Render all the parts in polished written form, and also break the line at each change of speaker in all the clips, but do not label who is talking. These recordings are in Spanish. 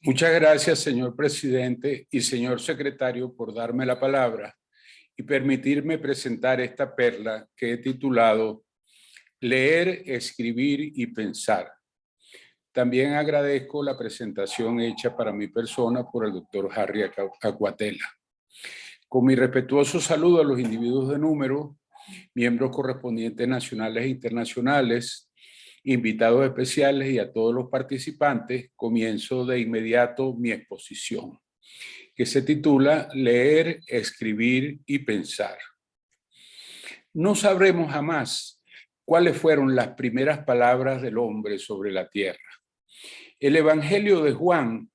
Muchas gracias, señor presidente y señor secretario, por darme la palabra y permitirme presentar esta perla que he titulado Leer, Escribir y Pensar. También agradezco la presentación hecha para mi persona por el doctor Harry Acuatela. Con mi respetuoso saludo a los individuos de número, miembros correspondientes nacionales e internacionales, invitados especiales y a todos los participantes, comienzo de inmediato mi exposición, que se titula Leer, Escribir y Pensar. No sabremos jamás cuáles fueron las primeras palabras del hombre sobre la tierra. El Evangelio de Juan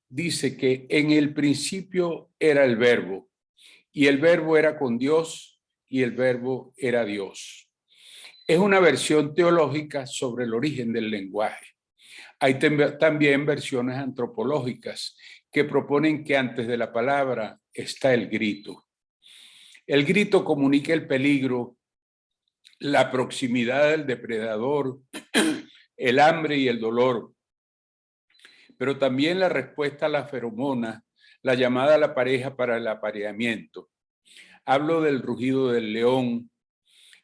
dice que en el principio era el Verbo, y el Verbo era con Dios, y el Verbo era Dios. Es una versión teológica sobre el origen del lenguaje. Hay también versiones antropológicas que proponen que antes de la palabra está el grito. El grito comunica el peligro, la proximidad del depredador, el hambre y el dolor, pero también la respuesta a la feromona, la llamada a la pareja para el apareamiento. Hablo del rugido del león,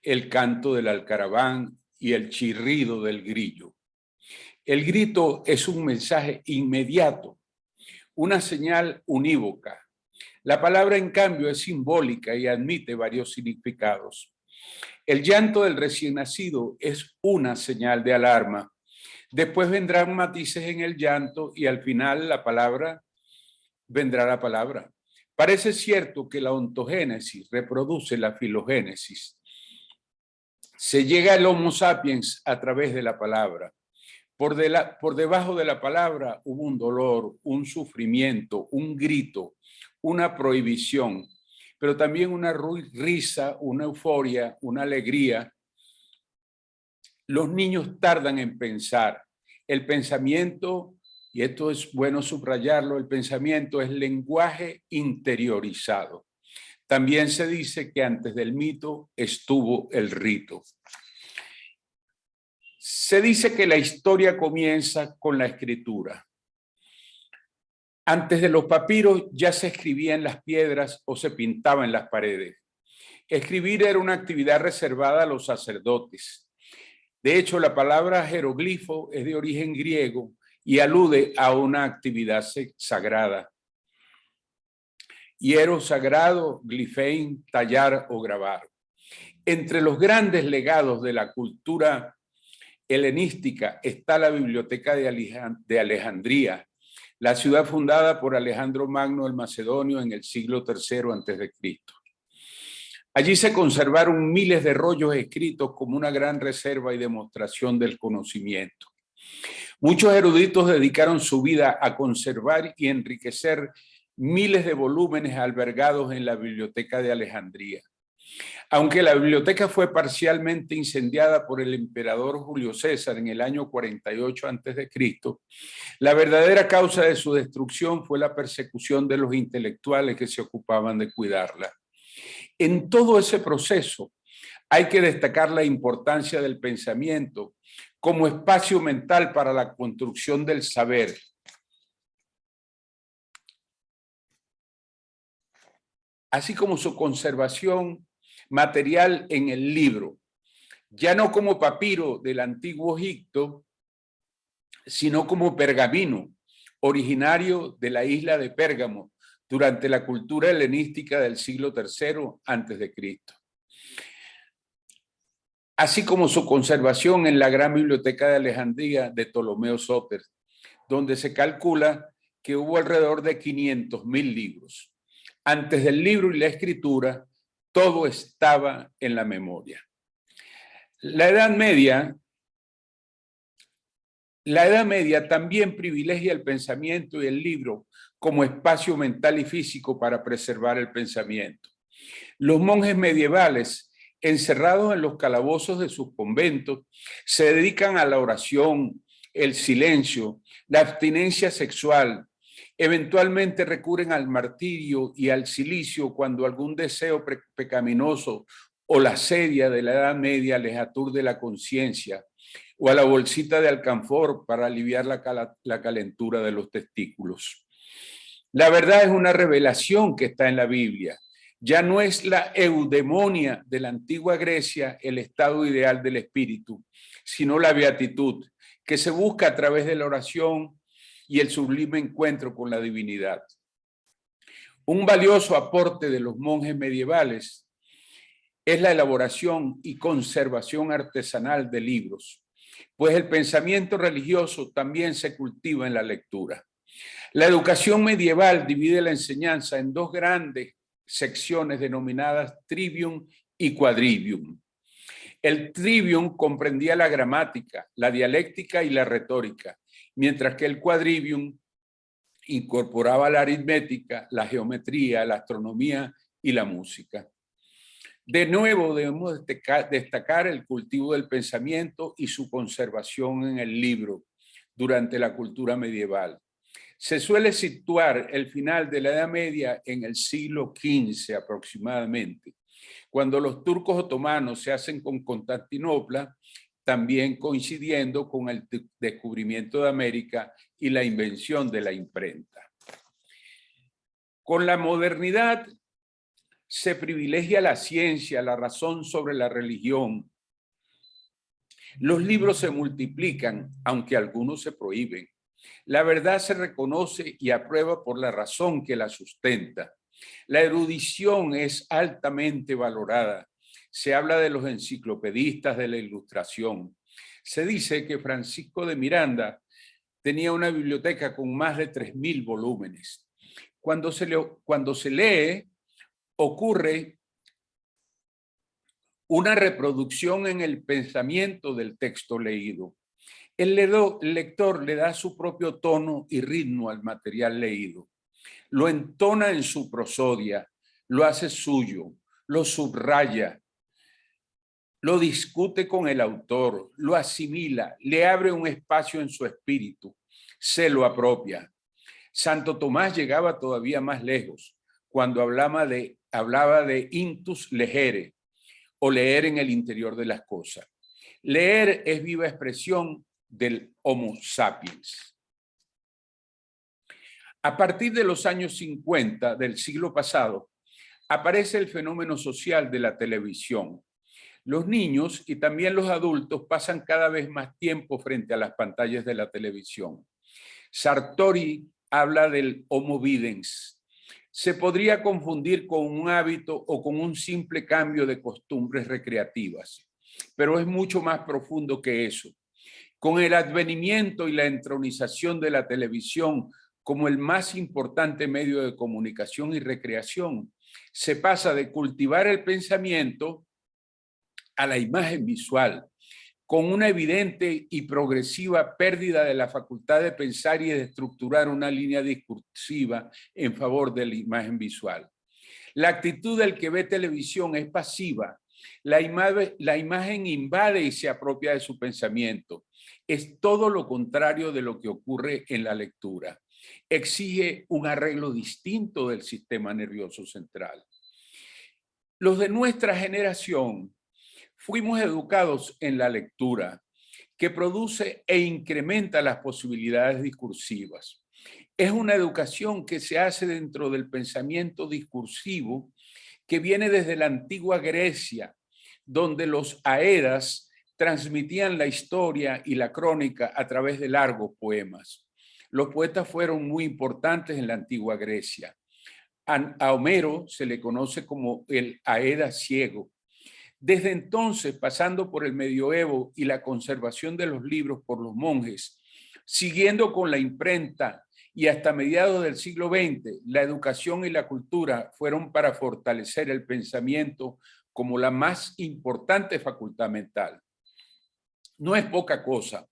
el canto del alcaraván y el chirrido del grillo. El grito es un mensaje inmediato, una señal unívoca. La palabra, en cambio, es simbólica y admite varios significados. El llanto del recién nacido es una señal de alarma. Después vendrán matices en el llanto y al final vendrá la palabra. Parece cierto que la ontogénesis reproduce la filogénesis. Se llega al Homo sapiens a través de la palabra. Por debajo de la palabra hubo un dolor, un sufrimiento, un grito, una prohibición, pero también una risa, una euforia, una alegría. Los niños tardan en pensar. El pensamiento, y esto es bueno subrayarlo, el pensamiento es lenguaje interiorizado. También se dice que antes del mito estuvo el rito. Se dice que la historia comienza con la escritura. Antes de los papiros ya se escribía en las piedras o se pintaba en las paredes. Escribir era una actividad reservada a los sacerdotes. De hecho, la palabra jeroglifo es de origen griego y alude a una actividad sagrada. Hiero sagrado, glifein, tallar o grabar. Entre los grandes legados de la cultura helenística está la Biblioteca de Alejandría, la ciudad fundada por Alejandro Magno el Macedonio en el siglo III a.C. Allí se conservaron miles de rollos escritos como una gran reserva y demostración del conocimiento. Muchos eruditos dedicaron su vida a conservar y enriquecer miles de volúmenes albergados en la Biblioteca de Alejandría. Aunque la biblioteca fue parcialmente incendiada por el emperador Julio César en el año 48 a.C., la verdadera causa de su destrucción fue la persecución de los intelectuales que se ocupaban de cuidarla. En todo ese proceso hay que destacar la importancia del pensamiento como espacio mental para la construcción del saber. Así como su conservación material en el libro, ya no como papiro del antiguo Egipto, sino como pergamino, originario de la isla de Pérgamo, durante la cultura helenística del siglo III a.C. Así como su conservación en la Gran Biblioteca de Alejandría de Ptolomeo Sóter, donde se calcula que hubo alrededor de 500.000 libros. Antes del libro y la escritura, todo estaba en la memoria. La Edad Media también privilegia el pensamiento y el libro como espacio mental y físico para preservar el pensamiento. Los monjes medievales, encerrados en los calabozos de sus conventos, se dedican a la oración, el silencio, la abstinencia sexual. Eventualmente recurren al martirio y al cilicio cuando algún deseo pecaminoso o la sedia de la Edad Media les aturde la conciencia. o a la bolsita de alcanfor para aliviar la calentura de los testículos. La verdad es una revelación que está en la Biblia. Ya no es la eudemonia de la antigua Grecia el estado ideal del espíritu, sino la beatitud, que se busca a través de la oración y el sublime encuentro con la divinidad. Un valioso aporte de los monjes medievales es la elaboración y conservación artesanal de libros, pues el pensamiento religioso también se cultiva en la lectura. La educación medieval divide la enseñanza en dos grandes secciones denominadas trivium y quadrivium. El trivium comprendía la gramática, la dialéctica y la retórica, mientras que el quadrivium incorporaba la aritmética, la geometría, la astronomía y la música. De nuevo, debemos destacar el cultivo del pensamiento y su conservación en el libro durante la cultura medieval. Se suele situar el final de la Edad Media en el siglo XV aproximadamente, cuando los turcos otomanos se hacen con Constantinopla, también coincidiendo con el descubrimiento de América y la invención de la imprenta. Con la modernidad se privilegia la ciencia, la razón sobre la religión. Los libros se multiplican, aunque algunos se prohíben. La verdad se reconoce y aprueba por la razón que la sustenta. La erudición es altamente valorada. Se habla de los enciclopedistas de la Ilustración. Se dice que Francisco de Miranda tenía una biblioteca con más de 3.000 volúmenes. Cuando se lee, ocurre una reproducción en el pensamiento del texto leído. El lector le da su propio tono y ritmo al material leído. Lo entona en su prosodia, lo hace suyo, lo subraya, lo discute con el autor, lo asimila, le abre un espacio en su espíritu, se lo apropia. Santo Tomás llegaba todavía más lejos cuando hablaba de intus legere, o leer en el interior de las cosas. Leer es viva expresión del Homo sapiens. A partir de los años 50 del siglo pasado, aparece el fenómeno social de la televisión. Los niños y también los adultos pasan cada vez más tiempo frente a las pantallas de la televisión. Sartori habla del homo videns. Se podría confundir con un hábito o con un simple cambio de costumbres recreativas, pero es mucho más profundo que eso. Con el advenimiento y la entronización de la televisión como el más importante medio de comunicación y recreación, se pasa de cultivar el pensamiento a la imagen visual, con una evidente y progresiva pérdida de la facultad de pensar y de estructurar una línea discursiva en favor de la imagen visual. La actitud del que ve televisión es pasiva. La imagen invade y se apropia de su pensamiento. Es todo lo contrario de lo que ocurre en la lectura. Exige un arreglo distinto del sistema nervioso central. Los de nuestra generación fuimos educados en la lectura, que produce e incrementa las posibilidades discursivas. Es una educación que se hace dentro del pensamiento discursivo que viene desde la antigua Grecia, donde los aedas transmitían la historia y la crónica a través de largos poemas. Los poetas fueron muy importantes en la antigua Grecia. A Homero se le conoce como el aeda ciego. Desde entonces, pasando por el medioevo y la conservación de los libros por los monjes, siguiendo con la imprenta y hasta mediados del siglo XX, la educación y la cultura fueron para fortalecer el pensamiento como la más importante facultad mental. No es poca cosa.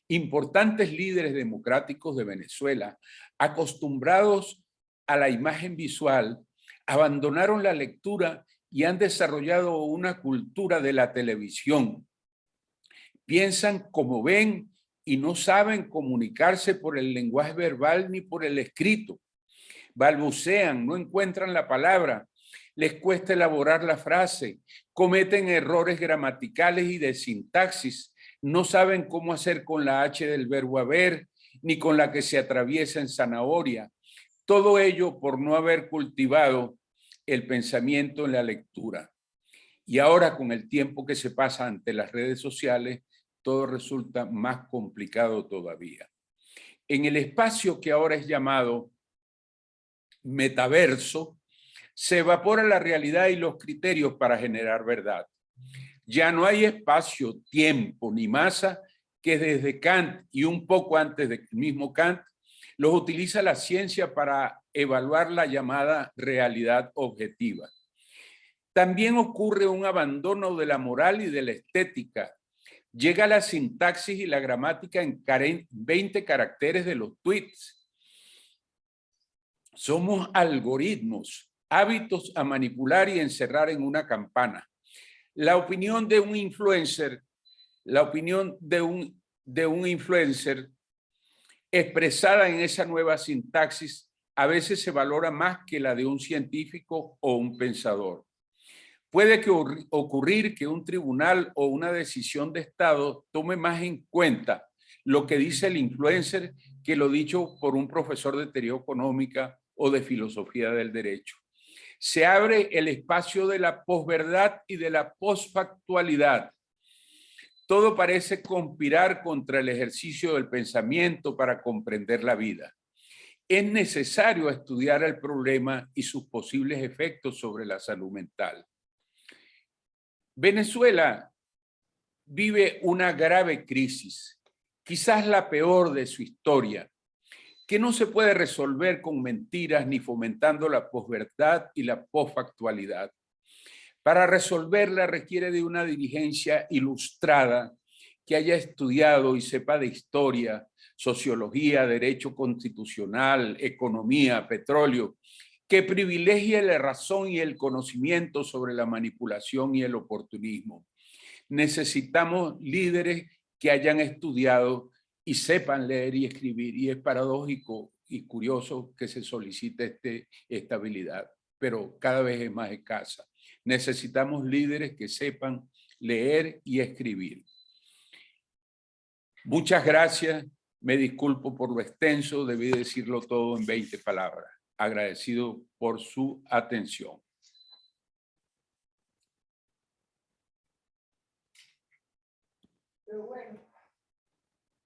Importantes líderes democráticos de Venezuela, acostumbrados a la imagen visual, abandonaron la lectura y han desarrollado una cultura de la televisión. Piensan como ven y no saben comunicarse por el lenguaje verbal ni por el escrito. Balbucean, no encuentran la palabra, les cuesta elaborar la frase, cometen errores gramaticales y de sintaxis, no saben cómo hacer con la H del verbo haber, ni con la que se atraviesa en zanahoria. Todo ello por no haber cultivado el pensamiento en la lectura. Y ahora, con el tiempo que se pasa ante las redes sociales, todo resulta más complicado todavía. En el espacio que ahora es llamado metaverso, se evapora la realidad y los criterios para generar verdad. Ya no hay espacio, tiempo ni masa que desde Kant y un poco antes del mismo Kant los utiliza la ciencia para evaluar la llamada realidad objetiva. También ocurre un abandono de la moral y de la estética. Llega la sintaxis y la gramática en 20 caracteres de los tweets. Somos algoritmos, hábitos a manipular y encerrar en una campana. La opinión de un influencer, expresada en esa nueva sintaxis a veces se valora más que la de un científico o un pensador. Puede ocurrir que un tribunal o una decisión de Estado tome más en cuenta lo que dice el influencer que lo dicho por un profesor de teoría económica o de filosofía del derecho. Se abre el espacio de la posverdad y de la posfactualidad. Todo parece conspirar contra el ejercicio del pensamiento para comprender la vida. Es necesario estudiar el problema y sus posibles efectos sobre la salud mental. Venezuela vive una grave crisis, quizás la peor de su historia, que no se puede resolver con mentiras ni fomentando la posverdad y la posfactualidad. Para resolverla requiere de una dirigencia ilustrada que haya estudiado y sepa de historia, sociología, derecho constitucional, economía, petróleo, que privilegie la razón y el conocimiento sobre la manipulación y el oportunismo. Necesitamos líderes que hayan estudiado y sepan leer y escribir, y es paradójico y curioso que se solicite esta habilidad, pero cada vez es más escasa. Necesitamos líderes que sepan leer y escribir. Muchas gracias. Me disculpo por lo extenso, debí decirlo todo en 20 palabras. Agradecido por su atención.
Pero bueno.